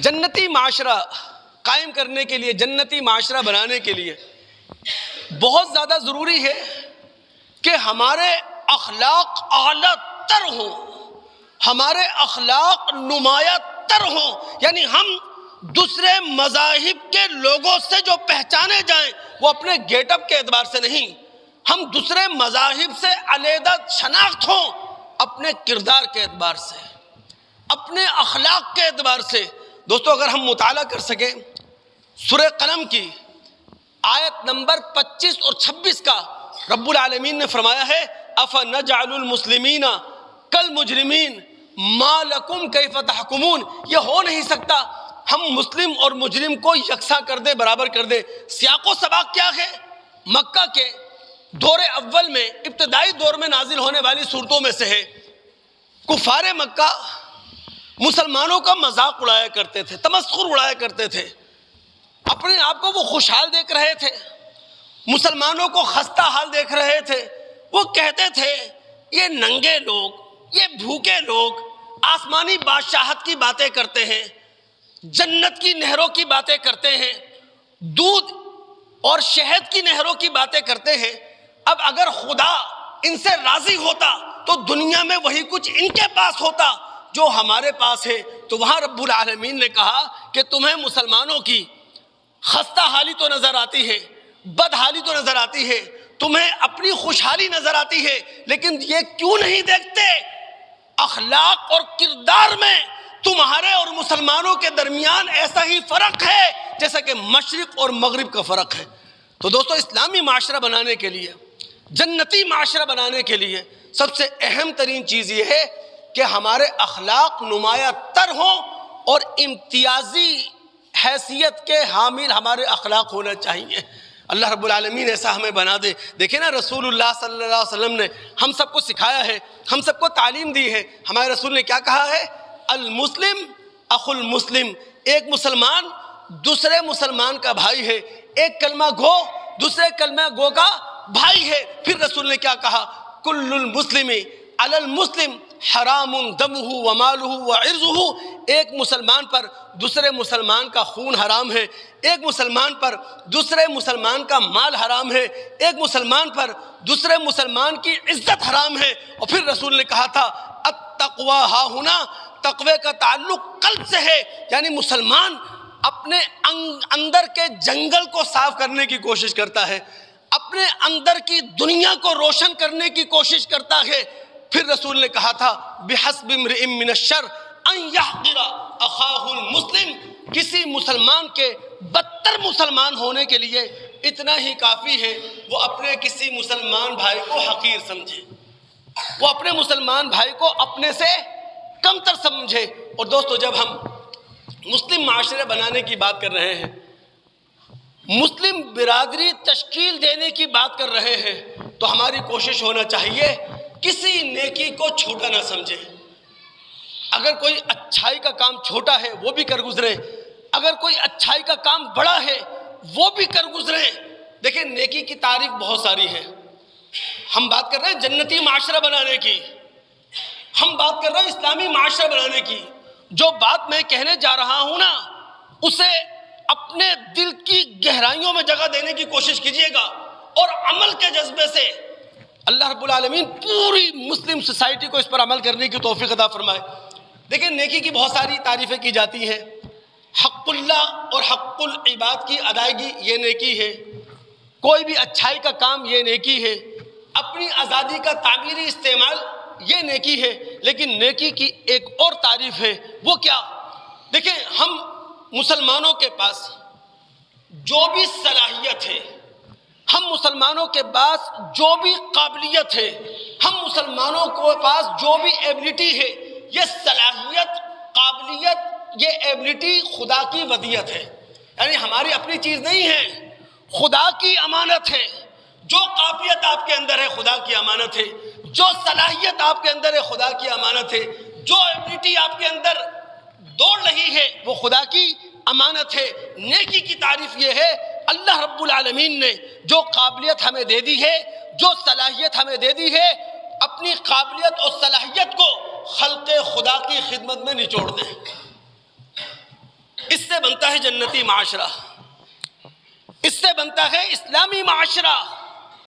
جنتی معاشرہ قائم کرنے کے لیے، جنتی معاشرہ بنانے کے لیے بہت زیادہ ضروری ہے کہ ہمارے اخلاق اعلیٰ تر ہوں، ہمارے اخلاق نمایاں تر ہوں، یعنی ہم دوسرے مذاہب کے لوگوں سے جو پہچانے جائیں وہ اپنے گیٹ اپ کے اعتبار سے نہیں، ہم دوسرے مذاہب سے علیحدہ شناخت ہوں اپنے کردار کے اعتبار سے، اپنے اخلاق کے اعتبار سے۔ دوستو اگر ہم مطالعہ کر سکیں سورہ قلم کی آیت نمبر 25 اور 26 کا، رب العالمین نے فرمایا ہے أَفَنَجْعَلُ الْمُسْلِمِينَ كَالْمُجْرِمِينَ مَا لَكُمْ كَيْفَ تَحْكُمُونَ، یہ ہو نہیں سکتا ہم مسلم اور مجرم کو یکساں کر دے، برابر کر دے۔ سیاق و سباق کیا ہے؟ مکہ کے دور اول میں، ابتدائی دور میں نازل ہونے والی صورتوں میں سے ہے۔ کفار مکہ مسلمانوں کا مذاق اڑایا کرتے تھے، تمسخر اڑایا کرتے تھے، اپنے آپ کو وہ خوشحال دیکھ رہے تھے، مسلمانوں کو خستہ حال دیکھ رہے تھے۔ وہ کہتے تھے یہ ننگے لوگ، یہ بھوکے لوگ آسمانی بادشاہت کی باتیں کرتے ہیں، جنت کی نہروں کی باتیں کرتے ہیں، دودھ اور شہد کی نہروں کی باتیں کرتے ہیں۔ اب اگر خدا ان سے راضی ہوتا تو دنیا میں وہی کچھ ان کے پاس ہوتا جو ہمارے پاس ہے۔ تو وہاں رب العالمین نے کہا کہ تمہیں مسلمانوں کی خستہ حالی تو نظر آتی ہے، بدحالی تو نظر آتی ہے، تمہیں اپنی خوشحالی نظر آتی ہے، لیکن یہ کیوں نہیں دیکھتے اخلاق اور کردار میں تمہارے اور مسلمانوں کے درمیان ایسا ہی فرق ہے جیسا کہ مشرق اور مغرب کا فرق ہے۔ تو دوستو اسلامی معاشرہ بنانے کے لیے، جنتی معاشرہ بنانے کے لیے سب سے اہم ترین چیز یہ ہے کہ ہمارے اخلاق نمایاں تر ہوں اور امتیازی حیثیت کے حامل ہمارے اخلاق ہونا چاہیے۔ اللہ رب العالمین ایسا ہمیں بنا دے۔ دیکھیں نا، رسول اللہ صلی اللہ علیہ وسلم نے ہم سب کو سکھایا ہے، ہم سب کو تعلیم دی ہے۔ ہمارے رسول نے کیا کہا ہے؟ المسلم اخو المسلم، ایک مسلمان دوسرے مسلمان کا بھائی ہے، ایک کلمہ گو دوسرے کلمہ گو کا بھائی ہے۔ پھر رسول نے کیا کہا؟ کل المسلم علی المسلم حرام دمہ ومالہ وعرضہ، ایک مسلمان پر دوسرے مسلمان کا خون حرام ہے، ایک مسلمان پر دوسرے مسلمان کا مال حرام ہے، ایک مسلمان پر دوسرے مسلمان کی عزت حرام ہے۔ اور پھر رسول نے کہا تھا التقوی ہا ہنا، تقوی کا تعلق قلب سے ہے، یعنی مسلمان اپنے اندر کے جنگل کو صاف کرنے کی کوشش کرتا ہے، اپنے اندر کی دنیا کو روشن کرنے کی کوشش کرتا ہے۔ پھر رسول نے کہا تھا بحسب امرئ من الشر ان یحقر اخاہ المسلم، کسی مسلمان کے بدتر مسلمان ہونے کے لیے اتنا ہی کافی ہے وہ اپنے کسی مسلمان بھائی کو حقیر سمجھے، وہ اپنے مسلمان بھائی کو اپنے سے کم تر سمجھے۔ اور دوستو جب ہم مسلم معاشرے بنانے کی بات کر رہے ہیں، مسلم برادری تشکیل دینے کی بات کر رہے ہیں، تو ہماری کوشش ہونا چاہیے کسی نیکی کو چھوٹا نہ سمجھے۔ اگر کوئی اچھائی کا کام چھوٹا ہے وہ بھی کر گزرے، اگر کوئی اچھائی کا کام بڑا ہے وہ بھی کر گزرے۔ دیکھیں نیکی کی تعریف بہت ساری ہے، ہم بات کر رہے ہیں جنتی معاشرہ بنانے کی، ہم بات کر رہے ہیں اسلامی معاشرہ بنانے کی۔ جو بات میں کہنے جا رہا ہوں نا، اسے اپنے دل کی گہرائیوں میں جگہ دینے کی کوشش کیجئے گا، اور عمل کے جذبے سے اللہ رب العالمین پوری مسلم سوسائٹی کو اس پر عمل کرنے کی توفیق عطا فرمائے۔ دیکھیں نیکی کی بہت ساری تعریفیں کی جاتی ہیں، حق اللہ اور حق العباد کی ادائیگی یہ نیکی ہے، کوئی بھی اچھائی کا کام یہ نیکی ہے، اپنی آزادی کا تعبیری استعمال یہ نیکی ہے۔ لیکن نیکی کی ایک اور تعریف ہے، وہ کیا؟ دیکھیں ہم مسلمانوں کے پاس جو بھی صلاحیت ہے، ہم مسلمانوں کے پاس جو بھی قابلیت ہے، ہم مسلمانوں کے پاس جو بھی ایبلٹی ہے، یہ صلاحیت، قابلیت، یہ ایبلٹی خدا کی ودیعت ہے، یعنی ہماری اپنی چیز نہیں ہے، خدا کی امانت ہے۔ جو قابلیت آپ کے اندر ہے خدا کی امانت ہے، جو صلاحیت آپ کے اندر ہے خدا کی امانت ہے، جو ایبلٹی آپ کے اندر دوڑ رہی ہے وہ خدا کی امانت ہے۔ نیکی کی تعریف یہ ہے، اللہ رب العالمین نے جو قابلیت ہمیں دے دی ہے، جو صلاحیت ہمیں دے دی ہے، اپنی قابلیت اور صلاحیت کو خلق خدا کی خدمت میں نچوڑ دیں۔ بنتا ہے جنتی معاشرہ، اس سے بنتا ہے اسلامی معاشرہ۔